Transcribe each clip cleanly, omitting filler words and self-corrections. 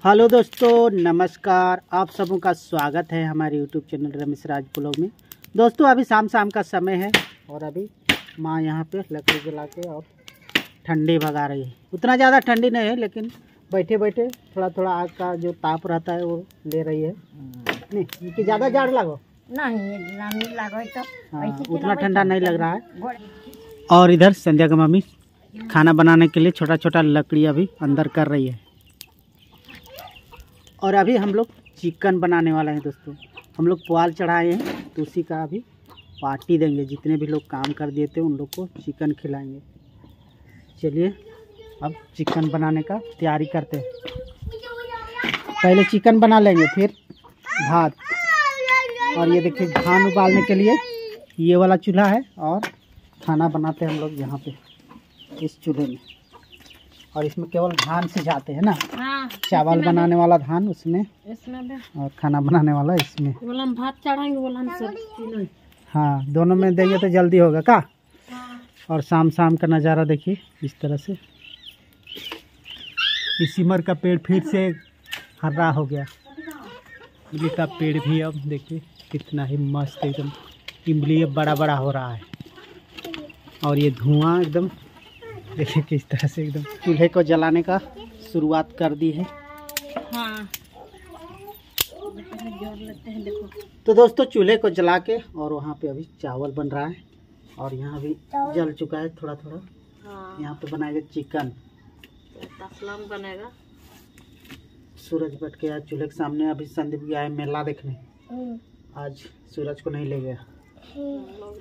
Hello दोस्तों, नमस्कार। आप सबों का स्वागत है हमारे यूट्यूब चैनल रमेश राज ब्लॉग में। दोस्तों अभी शाम का समय है और अभी माँ यहाँ पे लकड़ी जला के और ठंडी भगा रही है। उतना ज़्यादा ठंडी नहीं है, लेकिन बैठे बैठे थोड़ा थोड़ा आग का जो ताप रहता है वो ले रही है। नहीं कि ज़्यादा जाड़ लगो नहीं लागो तो हाँ, उतना ठंडा नहीं लग रहा है। और इधर संध्या का मम्मी खाना बनाने के लिए छोटा छोटा लकड़ी अभी अंदर कर रही है। और अभी हम लोग चिकन बनाने वाला है दोस्तों। हम लोग पुआल चढ़ाए हैं तो उसी का अभी पार्टी देंगे। जितने भी लोग काम कर दिए थे उन लोग को चिकन खिलाएंगे। चलिए अब चिकन बनाने का तैयारी करते हैं। पहले चिकन बना लेंगे, फिर भात। और ये देखिए धान उबालने के लिए ये वाला चूल्हा है और खाना बनाते हैं हम लोग यहाँ पे इस चूल्हे में। और इसमें केवल धान से जाते हैं ना। हाँ, चावल बनाने वाला धान उसमें भी और खाना बनाने वाला इसमें। बोला हम भात चढ़ाएंगे, बोला हम सब हाँ, दोनों में देंगे तो जल्दी होगा का। हाँ। और शाम का नज़ारा देखिए इस तरह से। इस सिमर का पेड़ फिर से हरा हो गया। इमली का पेड़ भी अब देखिए कितना ही मस्त एकदम इमली बड़ा बड़ा हो रहा है। और ये धुआं एकदम देखिए किस तरह से एकदम चूल्हे को जलाने का शुरुआत कर दी है। हाँ। जोर लेते हैं, देखो। तो दोस्तों चूल्हे को जला के और वहाँ पे अभी चावल बन रहा है और यहाँ भी जल चुका है थोड़ा थोड़ा। हाँ। यहाँ पे बनाएगा चिकन। तसलम बनेगा। सूरज बैठ के आज चूल्हे के सामने। अभी संदीप गया है मेला देखने। आज सूरज को नहीं ले गया।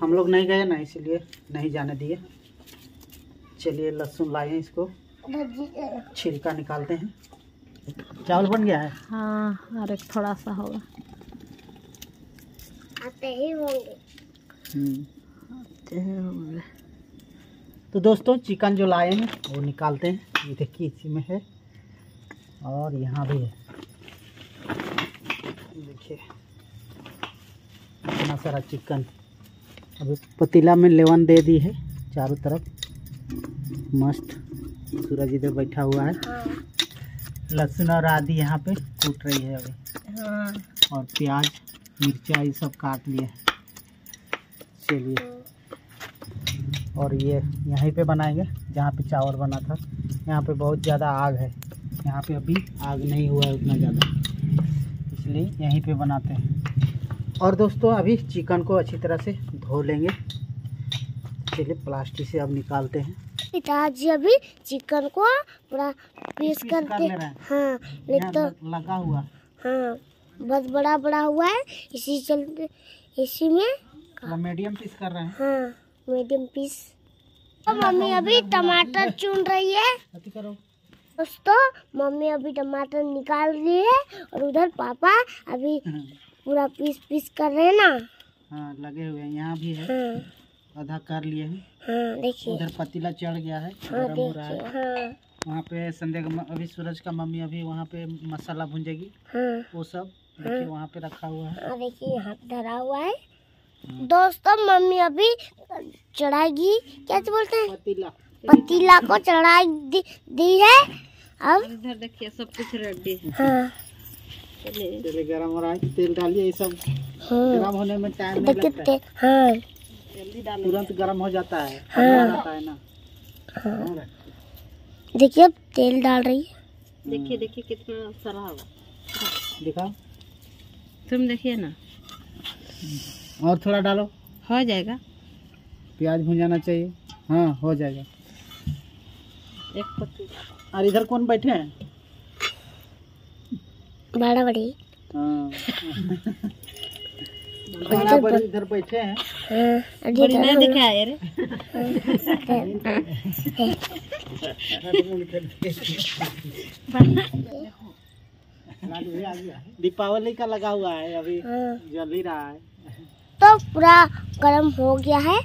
हम लोग नहीं गए ना, इसीलिए नहीं जाने दिए। चलिए लहसुन लाए हैं, इसको छिलका निकालते हैं। चावल बन गया है। हाँ, और एक थोड़ा सा होगा। आते ही होंगे। तो दोस्तों चिकन जो लाए हैं वो निकालते हैं। ये देखिए इसी में है और यहाँ भी है। देखिए इतना सारा चिकन। अभी पतीला में लेवन दे दी है चारों तरफ। मस्त सूरज इधर बैठा हुआ है। लहसुन और आदि यहाँ पे कूट रही है अभी। हाँ। और प्याज मिर्चा ये सब काट लिए। चलिए और ये यहीं पे बनाएंगे जहाँ पे चावल बना था। यहाँ पे बहुत ज़्यादा आग है। यहाँ पे अभी आग नहीं हुआ है उतना ज़्यादा, इसलिए यहीं पे बनाते हैं। और दोस्तों अभी चिकन को अच्छी तरह से धो लेंगे। चलिए प्लास्टिक से अब निकालते हैं। पिताजी अभी चिकन को पूरा पीस करते हैं। हाँ, नहीं तो लगा हुआ। हाँ, बहुत बड़ा बड़ा हुआ है। इसी चलते इसी में मीडियम पीस कर रहे हैं। हाँ, मीडियम पीस। तो मम्मी अभी टमाटर चुन रही है। दोस्तों मम्मी अभी टमाटर निकाल रही है और उधर पापा अभी पूरा पीस कर रहे हैं ना। हाँ, लगे हुए हैं। यहाँ भी है। हाँ, आधा कर लिए हैं। हाँ, देखिए उधर पतीला चढ़ गया है, हाँ, गरम हो रहा है। हाँ, वहाँ पे संध्या का अभी सूरज का मम्मी अभी वहाँ पे मसाला भूंजेगी। हाँ, वो सब देखिए वहाँ पे रखा हुआ है। हाँ, देखिए यहाँ पे धरा हुआ है। दोस्तों मम्मी अभी चढ़ाएगी, क्या बोलते हैं, पतीला को चढ़ा दी है। अब इधर देखिए सब कुछ रेडी है। हाँ, चलिए गरम हो रहा है। तेल डालिए। ये सब हाँ, गरम होने में टाइम नहीं लगता है। हाँ, जल्दी डाल। तुरंत गरम हो जाता है। हाँ, जाता है ना। हाँ, देखिए अब तेल डाल रही है। देखिए देखिए कितना सारा होगा। दिखाओ। तुम देखिए ना। और थोड़ा डालो। हो जाएगा। प्याज भुंजाना चाहिए। हाँ, हो जाएगा। एक पत्ती। और इधर कौन बैठे हैं? बड़ा बड़ी। हाँ। बड़ा बड़ी इधर बैठे हैं। हाँ, बड़ी नहीं दिखाए रे। दीपावली का लगा हुआ है अभी। हाँ, जल ही रहा है। तो पूरा गरम हो गया है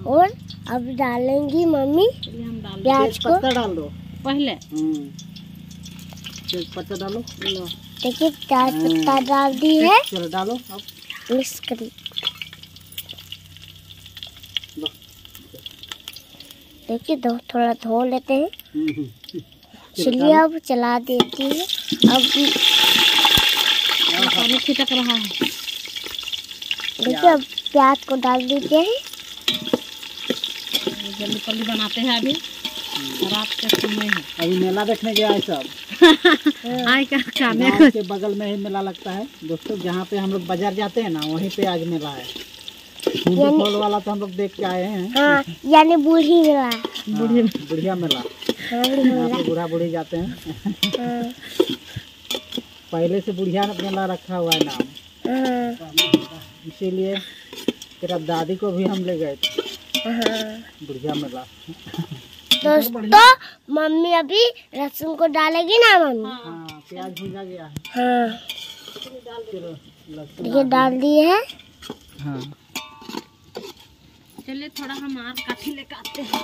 और अब डालेंगी मम्मी प्याज को। पत्ता डाल दो पहले। तेज पत्ता डालो। देखिए प्याज पत्ता डाल दी है। चलो डालो अब। मिक्स करी। देखिए थोड़ा धो लेते हैं। चलिए अब चला देती है। अब पानी छिटक रहा है। देखिए अब प्याज को डाल देते हैं। जल्दी पल्ली बनाते हैं। अभी रात का समय है। अभी मेला देखने गया है सब। आए क्या काम गाँव के बगल में ही मेला लगता है दोस्तों। जहाँ पे हम लोग बाजार जाते हैं ना, वहीं पे आज मेला है। हिंदी फॉल वाला तो हम लोग देख के आए हैं। हाँ, यानी बूढ़ी मेला। बुढ़िया मेला। यहाँ पे बूढ़ा बूढ़ी जाते हैं। पहले से बुढ़िया मेला रखा हुआ है नाम, इसीलिए फिर अब दादी को भी हम ले गए थे बुढ़िया मेला। दोस्तों मम्मी अभी लहसुन को डालेगी ना मम्मी। हाँ, प्याज भुजा गया है। हाँ, चलो लहसुन ये डाल दिए है। हाँ, चलिए थोड़ा हम और काठी लेकर आते हैं।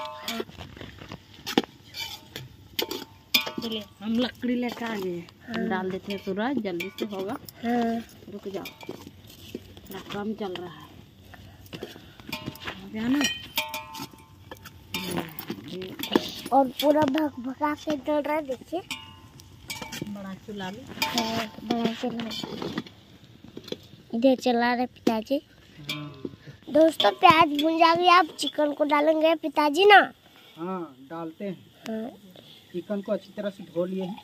चलिए हम लकड़ी लेकर आ गए। हम डाल देते हैं, पूरा जल्दी से होगा। हाँ, रुक जाओ, थोड़ा कम चल रहा है। हो गया ना? और पूरा भगा के डल रहा है। देखिए बड़ा चूल्हा में हाँ, बड़ा चला इधर चला रहे पिताजी। दोस्तों प्याज भुन जाएगी। आप चिकन को डालेंगे पिताजी ना? हाँ डालते हैं। हाँ, चिकन को अच्छी तरह से धो लिए हैं।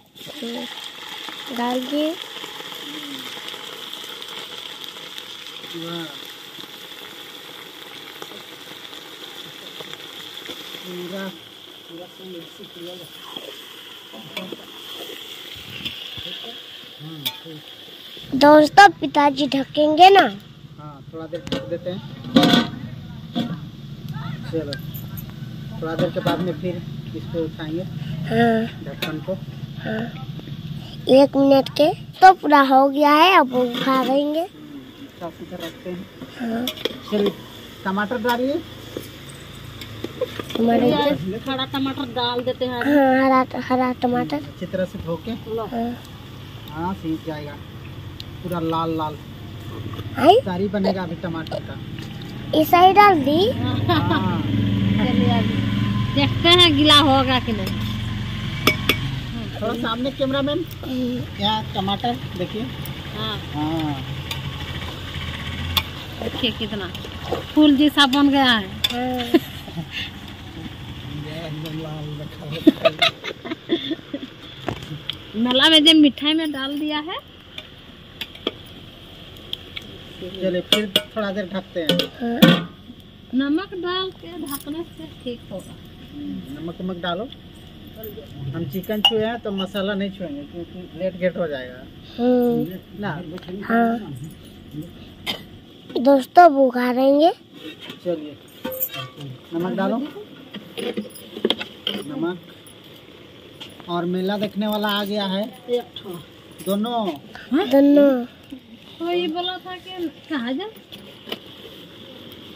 डाल दिए। वाह, पूरा पूरा मिक्सी किया है। दोस्तों पिताजी ढकेंगे ना? हाँ थोड़ा देर ढक देते हैं। चलो थोड़ा देर के बाद में फिर इसको उठाएंगे हाँ, ढक्कन को। हाँ, 1 मिनट के तो पूरा हो गया है। अब उठा देंगे। साफ सुथरा रखते हैं। हाँ, चलिए टमाटर डालिए। हमारे खड़ा टमाटर डाल देते हैं। हाँ, हरा टमाटर। अच्छी तरह से धो के। हाँ, हाँ सीख जाएगा, पूरा लाल लाल आई तारी बनेगा अभी टमाटर का। ऐसा ही डाल दी। हाँ चलिए अभी देखते हैं गीला होगा कि नहीं। थोड़ा सामने कैमरामैन, यहाँ टमाटर देखिए। हाँ हाँ देखिए कितना फूल जैसा बन गया है। हाँ, मेला में जब मिठाई में डाल दिया है। चलिए फिर थोड़ा देर ढकते हैं। हाँ, नमक डाल के ढकने से ठीक होगा। नमक वमक डालो। हम चिकन छुए हैं तो मसाला नहीं छुएंगे क्योंकि लेट गेट हो जाएगा ना। हाँ, दोस्तों वो उघाड़ेंगे। चलिए नमक डालो, नमक। और मेला देखने वाला आ गया है दोनों। दोनों तो ये बोला था कि कहाँ जा।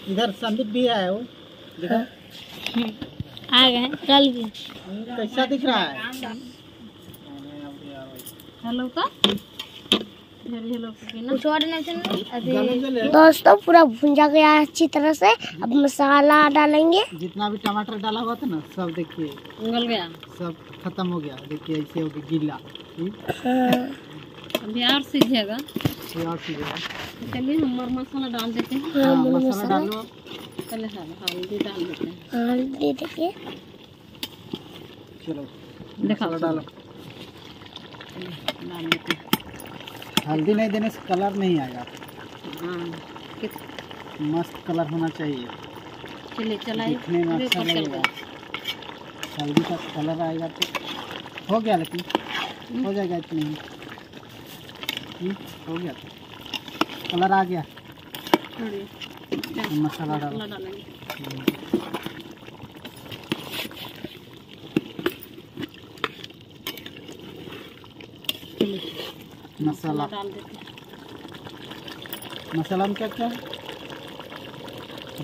इधर संदीप भी है, वो देखो आ गए कल भी। कैसा दिख रहा है। हेलो का हेलो अभी दोस्तों पूरा भुंजा गया है अच्छी तरह से। अब मसाला डालेंगे। जितना भी टमाटर डाला हुआ था ना सब देखिए उगल गया, सब खत्म हो गया। देखिए ऐसे हो गया गीला। हाँ, अभी और सीझेगा। ये और चीज़ें। चलिए हम मसाला डाल देते हैं। हाँ, मसाला डालो। चले हल्दी डाल देते हैं। हल्दी देखिए। चलो देखा मसाला डालो। डाल देते हैं। हल्दी नहीं देने से कलर नहीं आएगा। हाँ मस्त कलर होना चाहिए, चलिए चलाइए। दिखने में अच्छा ऊपर चल लगेगा। गया। हल्दी का कलर आएगा तो हो गया, लेकिन हो जाएगा इतने ही। हो गया तो कलर आ गया। छोड़िए मसाला डालो। मसाला डालेंगे। चलिए मसाला डाल देते हैं। मसाला में क्या क्या है?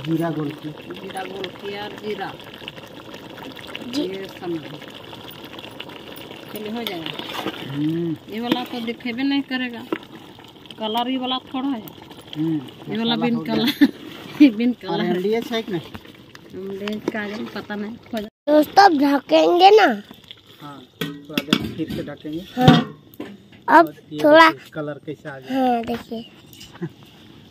जीरा गोलकी, जीरा गोलकी और जीरा ये सब। चलिए हो जाएगा। ये वाला तो दिखेबे नहीं करेगा, कलर ये वाला थोड़ा है। ये वाला बिन कलर बिन कलर RMDH है कि नहीं? का पता नहीं। दोस्तों अब ढकेंगे ना। हाँ, थोड़ा देर फिर से ढकेंगे। हाँ, अब और ये थोड़ा देखिए कलर कैसा आ गया। हाँ देखिए,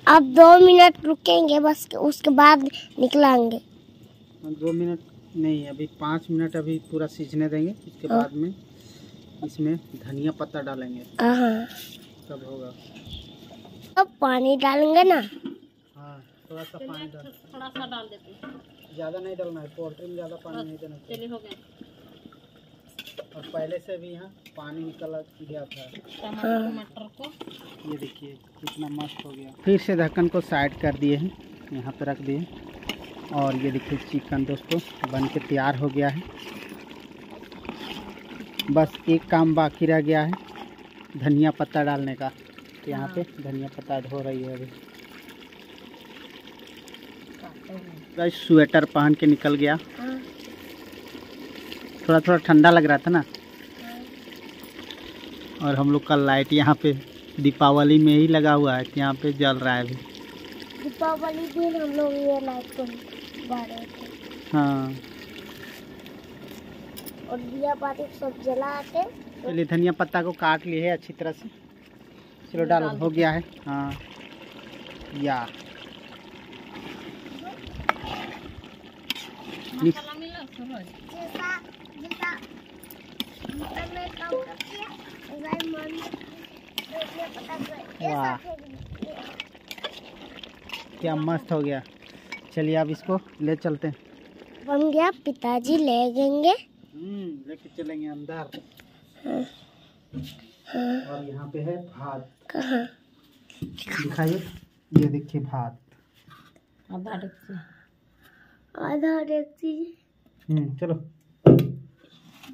अब 2 मिनट रुकेंगे बस, उसके बाद निकलाएंगे। 2 मिनट नहीं, अभी 5 मिनट अभी पूरा सीझने देंगे। इसके हाँ। बाद में इसमें धनिया पत्ता डालेंगे, हाँ, तब होगा। अब पानी डालेंगे ना। हाँ, थोड़ा सा पानी डाल, थोड़ा सा डाल देते हैं। ज़्यादा नहीं डालना है, पोल्ट्री में ज़्यादा पानी नहीं देना चाहिए। चलिए हो गया। और पहले से भी यहाँ पानी निकल गया था। टमाटर को ये देखिए कितना मस्त हो गया। फिर से ढक्कन को साइड कर दिए हैं, यहाँ पे रख दिए। और ये देखिए चिकन दोस्तों बन के तैयार हो गया है। बस एक काम बाकी रह गया है, धनिया पत्ता डालने का। तो यहाँ पे धनिया पत्ता धो रही है अभी। गाइस स्वेटर पहन के निकल गया। हाँ। थोड़ा थोड़ा ठंडा लग रहा था ना। और हम लोग का लाइट यहाँ पे दीपावली में ही लगा हुआ है, यहाँ पे जल रहा है अभी। दीपावली दिन हम लोग ये लाइट को बारे थे। हाँ, और दिया बाती सब जलाते। चलिए धनिया पत्ता को काट लिए है अच्छी तरह से। चलो डालो, हो गया है। हाँ या मसाला मिला सूरज। जैसा जैसा में काम करती है, वैसा मन देखने पता चले। वाह, क्या मस्त हो गया। चलिए अब इसको ले चलते हैं। बन गया, पिताजी ले जाएंगे। लेके चलेंगे अंदर। हाँ। हाँ। और यहाँ पे है भात। कहाँ? दिखाइए, ये देखिए भात। आधा डेक्ची। आधा डेक्ची। चलो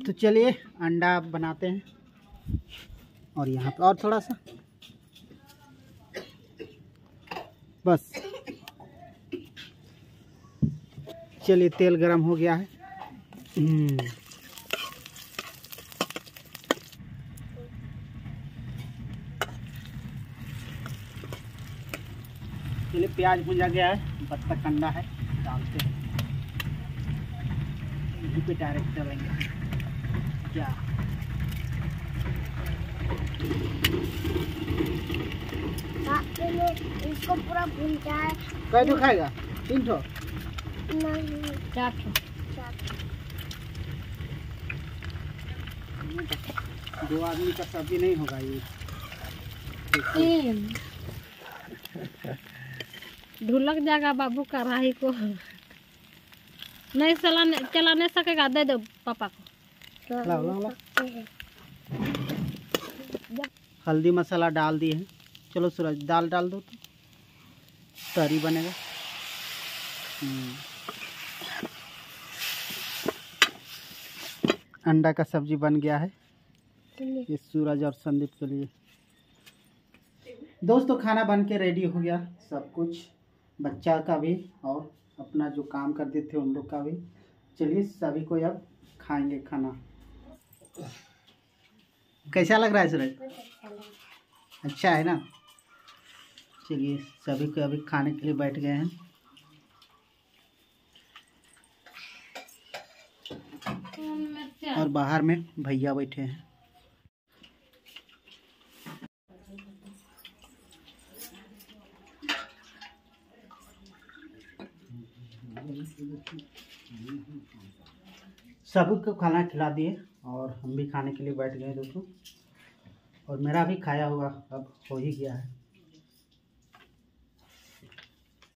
तो चलिए अंडा बनाते हैं। और यहाँ पे और थोड़ा सा, बस। चलिए तेल गरम हो गया है। चलिए प्याज भुंजा गया है, बत्तख अंडा है, डालते हैं। यहीं पे डायरेक्ट डालेंगे क्या। इसको पूरा भूनता है। कै ठो खाएगा? 3 ठो? नहीं, 4 ठो। 2 आदमी का सब्जी नहीं होगा ये। 3 ढुलक जाएगा बाबू कढ़ाई को। नहीं चला नहीं सकेगा, दे दो पापा को। लाओ लाओ लाओ। हल्दी मसाला डाल दिए हैं। चलो सूरज दाल डाल दो, तरी बनेगा। अंडा का सब्जी बन गया है। ये सूरज और संदीप के लिए। दोस्तों खाना बन के रेडी हो गया, सब कुछ, बच्चा का भी और अपना जो काम करते थे उन लोग का भी। चलिए सभी को अब खाएंगे खाना। कैसा लग रहा है सूरज? अच्छा है ना। चलिए सभी को अभी खाने के लिए बैठ गए हैं। और बाहर में भैया बैठे हैं। सभी को खाना खिला दिए और हम भी खाने के लिए बैठ गए दोस्तों। और मेरा भी खाया हुआ अब हो ही गया है।